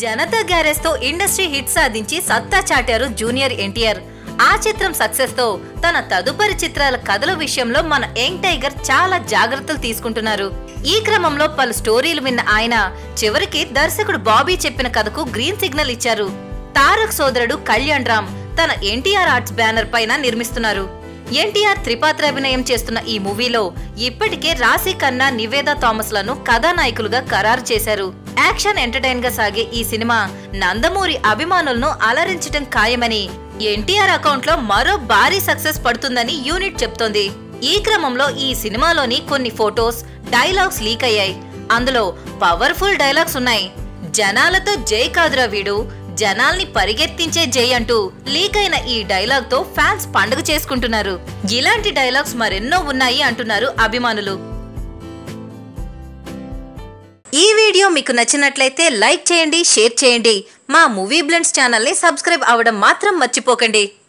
Janata garage తో industry hit సాధించి సత్తా చాటారు జూనియర్ ఎన్టీఆర్. ఆ చిత్రం సక్సెస్ తో తన తదుపరి చిత్రాల కథల విషయంలో మన యంగ్ టైగర్ చాలా జాగ్రత్తలు తీసుకుంటున్నారు. ఈ క్రమంలో పలు స్టోరీలు విన్న ఆయన చివరికి దర్శకుడు బాబీ చెప్పిన కథకు గ్రీన్ సిగ్నల్ ఇచ్చారు. తారక్ సోదరుడు కళ్యాణ్ రామ్ తన ఎన్టీఆర్ ఆర్ట్స్ బ్యానర్ పైన నిర్మిస్తున్నారు. ఎన్టీఆర్ త్రిపాత్ర అభినయం చేస్తున్న ఈ మూవీలో ఇప్పటికే రాశి ఖన్నా, నివేదా థామస్ లను కథానాయకులుగా ఖరారు చేశారు. యాక్షన్ ఎంటర్టైన్ గా సాగే ఈ సినిమా నందమూరి అభిమానులను అలరించడం ఖాయమని, ఎన్టీఆర్ అకౌంట్ లో మరో భారీ సక్సెస్ పడుతుందని యూనిట్ చెప్తోంది. ఈ క్రమంలో ఈ సినిమాలోని కొన్ని ఫోటోస్, డైలాగ్స్ లీక్ అయ్యాయి. అందులో పవర్ఫుల్ డైలాగ్స్ ఉన్నాయి. జనాలతో జై కాదురా వీడు, జనాల్ని పరిగెత్తించే జై అంటూ లీక్ అయిన ఈ డైలాగ్ తో ఫ్యాన్స్ పండుగ చేసుకుంటున్నారు. ఇలాంటి డైలాగ్స్ మరెన్నో ఉన్నాయి అంటున్నారు అభిమానులు. ఈ వీడియో మీకు నచ్చినట్లయితే లైక్ చేయండి, షేర్ చేయండి. మా మూవీ బ్లెండ్స్ ఛానల్ ని సబ్స్క్రైబ్ అవ్వడం మాత్రం మర్చిపోకండి.